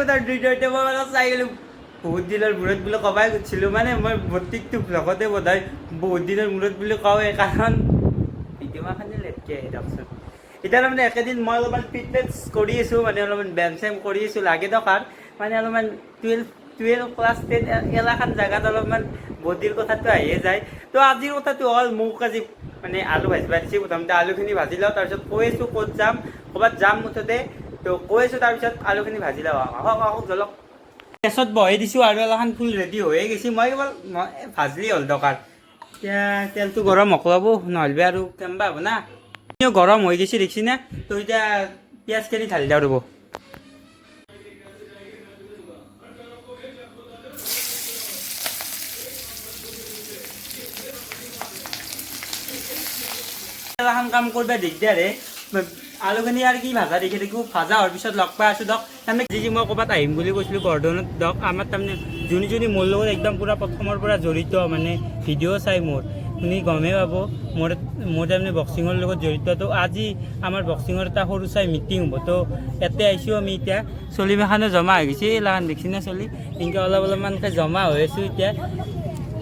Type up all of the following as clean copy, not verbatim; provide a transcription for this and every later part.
কথা দুইটা মই মানে চাই গ'লো বহুত দিনৰ মূৰত বুলি ক'বাই গৈছিলোঁ মানে মই প্ৰত্যেকটো ব্লগতে বোধহয় বহুত দিনৰ মূৰত বুলি কওঁৱে কাৰণ ভিডিঅ'খানি লেটকৈ আহে দিয়কচোন এতিয়া তাৰমানে একেদিন মই অলপমান ফিটনেছ কৰি আছোঁ মানে অলপমান ব্যায়াম চ্যায়াম কৰি আছোঁ লাগে দৰকাৰ মানে অলপমান 12 ক্লাছ 10 এলাখান জেগাত অলপমান বডিৰ কথাটো আহিয়ে যায় তো আজিৰ কথাটো হ'ল মোক আজি মানে আলু ভাজিব দিছে প্ৰথমতে আলুখিনি ভাজি লওঁ তাৰপিছত কৈ আছোঁ ক'ত যাম ক'ৰবাত যাম মুঠতে তো কৈ আছোঁ তাৰপিছত আলুখিনি ভাজি লওঁ আহক জলক গেছত বহাই দিছোঁ আৰু এলাখান ফুল ৰেডি হৈয়ে গৈছে মই কেৱল ভাজলি হ'ল দৰকাৰ এতিয়া তেলটো গৰম হকলাব নহ'লে আৰু কেম্বা হ'ব না গৰম হৈ গৈছে দেখিছি না তো এতিয়া পিঁয়াজখিনি ঢালি দিওঁ ৰ'ব এখন কাম কৰিব দিগদাৰে আলুখিনি আৰু কি ভাজা দেখি থাকোঁ ভাজা হোৱাৰ পিছত লগ পাই আছোঁ দিয়ক তাৰমানে যি মই ক'ৰবাত আহিম বুলি কৈছিলোঁ বৰ্ধমানত দিয়ক আমাৰ তাৰমানে যোনী মোৰ লগত একদম পূৰা প্ৰথমৰ পৰা জড়িত মানে ভিডিঅ' চাই মোৰ শুনি গমেই পাব মোৰ তাৰমানে বক্সিঙৰ লগত জড়িত তো আজি আমাৰ বক্সিঙৰ এটা সৰু চাই মিটিং হ'ব তো ইয়াতে আহিছোঁ আমি এতিয়া চলিমাখানো জমা হৈ গৈছে এইলাখান দেখছি না চলি এনেকৈ অলপমানকৈ জমা হৈ আছোঁ এতিয়া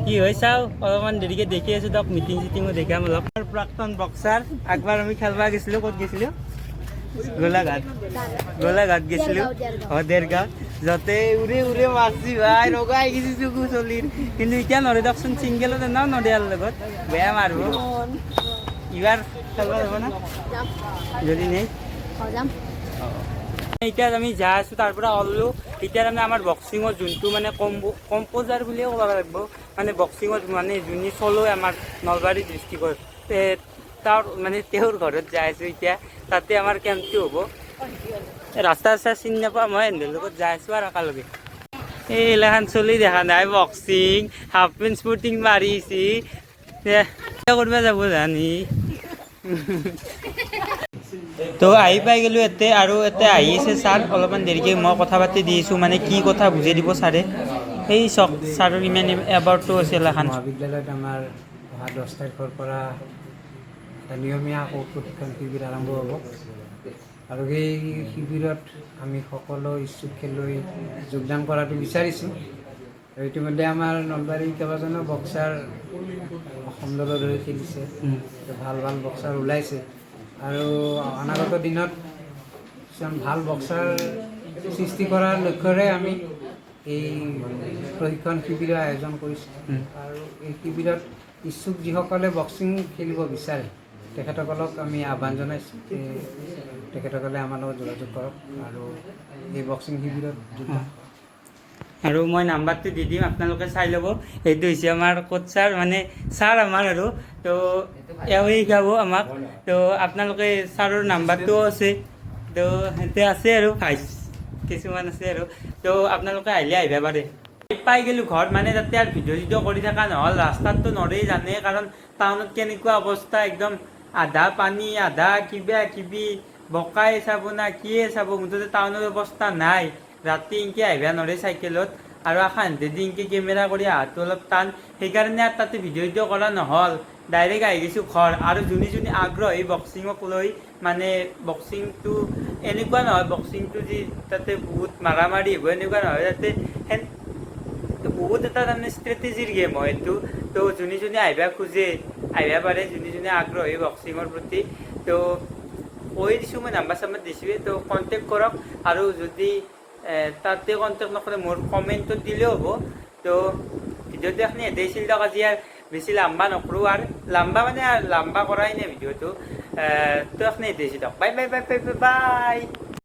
কি হয় চাওঁ অলপমান দেৰিকৈ দেখি আছোঁ দিয়ক মিটিং চিটিঙো দেখাম অলপ প্ৰাক্তন বক্সাৰ একবাৰ আমি খেলবা গৈছিলোঁ ক'ত গৈছিলোঁ গোলাঘাট গৈছিলোঁ দেৰগাঁও য'তে উৰে মাৰছি ভাই ৰগাই গৈছে চকু চলিৰ কিন্তু এতিয়া নৰে দিয়কচোন ছিংগেলতে নদিয়াৰ লগত বেয়া মাৰিব এইবাৰ খেলবা যাব না যদি নেই এতিয়া আমি যাই আছোঁ তাৰ পৰা ওলালোঁ এতিয়া তাৰমানে আমাৰ বক্সিঙৰ যোনটো মানে কম্প'জাৰ বুলিয়ে ক'ব লাগিব মানে বক্সিঙত মানে যোনে চলো আমাৰ নলবাৰী ডিষ্ট্ৰিক্টৰ তাৰ মানে তেওঁৰ ঘৰত যাই আছোঁ এতিয়া তাতে আমাৰ কেম্পটো হ'ব ৰাস্তা চিনি নাপাওঁ মই এহেঁতৰ লগত যাই আছোঁ আৰু একেলগে এইগিলাখান চলি দেখা নাই বক্সিং হাফ পেণ্ট স্পৰ্টিং মাৰিছে কৰিব যাব জানি তো আহি পাই গ'লোঁ ইয়াতে আৰু ইয়াতে আহি আছে ছাৰ অলপমান দেৰিকৈ মই কথা পাতি দিছোঁ মানে কি কথা বুজাই দিব ছাৰে সেই চক ছাৰৰ ইমান এবাৰটো আছিল এখন মহাবিদ্যালয়ত আমাৰ অহা 10 তাৰিখৰ পৰা নিয়মীয়া প্ৰশিক্ষণ শিবিৰ আৰম্ভ হ'ব আৰু সেই শিবিৰত আমি সকলো ইচ্ছুক খেলুৱৈ যোগদান কৰাটো বিচাৰিছোঁ আৰু ইতিমধ্যে আমাৰ নলবাৰীৰ কেইবাজনো বক্সাৰ অসম দলৰ হৈ খেলিছে ভাল বক্সাৰ ওলাইছে আৰু অনাগত দিনত কিছুমান ভাল বক্সাৰ সৃষ্টি কৰাৰ লক্ষ্যৰে আমি এই প্ৰশিক্ষণ শিবিৰৰ আয়োজন কৰিছোঁ আৰু এই শিবিৰত ইচ্ছুক যিসকলে বক্সিং খেলিব বিচাৰে তেখেতসকলক আমি আহ্বান জনাইছোঁ তেখেতসকলে আমাৰ লগত যোগাযোগ কৰক আৰু এই বক্সিং শিবিৰত আৰু মই নাম্বাৰটো দি দিম আপোনালোকে চাই ল'ব এইটো হৈছে আমাৰ কোচ ছাৰ মানে ছাৰ আমাৰ আৰু তো এওঁৱে শিকাব আমাক তো আপোনালোকে ছাৰৰ নাম্বাৰটোও আছে তো সিহঁতে আছে আৰু ভাইচ কিছুমান আছে আৰু তো আপোনালোকে আহিলে আহিব পাৰে পাই গ'লোঁ ঘৰত মানে তাতে আৰু ভিডিঅ' কৰি থকা নহ'ল ৰাস্তাততো নৰেই জানে কাৰণ টাউনত কেনেকুৱা অৱস্থা একদম আধা পানী আধা কিবি বোকাই চাব না কিয়ে চাব মুঠতে টাউনৰ অৱস্থা নাই ৰাতি ইনকৈ আহিব নৰে চাইকেলত আৰু আশান্তেদি ইনকৈ কেমেৰা কৰি অহাটো অলপ টান সেইকাৰণে আৰু তাতে ভিডিঅ' কৰা নহ'ল ডাইৰেক্ট আহি গৈছোঁ ঘৰ আৰু যোনে আগ্ৰহী বক্সিঙক লৈ মানে বক্সিংটো এনেকুৱা নহয় বক্সিংটো যি তাতে বহুত মাৰামাৰি হ'ব এনেকুৱা নহয় তাতে বহুত এটা তাৰমানে ষ্ট্ৰেটেজিৰ গেম হয় এইটো তো যোনে আহিব খোজে আহিব পাৰে যোনে আগ্ৰহী বক্সিঙৰ প্ৰতি তো কৈ দিছোঁ মই নাম্বাৰ চাম্বাৰ দিছোঁৱে তো কণ্টেক্ট কৰক আৰু যদি তাতে কণ্টেক্ট নকৰে মোৰ কমেণ্টত দিলেও হ'ব তো ভিডিঅ'টো এখনি এতে আছিল দিয়ক আজি আৰু বেছি লাম্বা নকৰোঁ আৰু লাম্বা কৰাই নাই ভিডিঅ'টো তো এখনি এতে দিয়ক বাই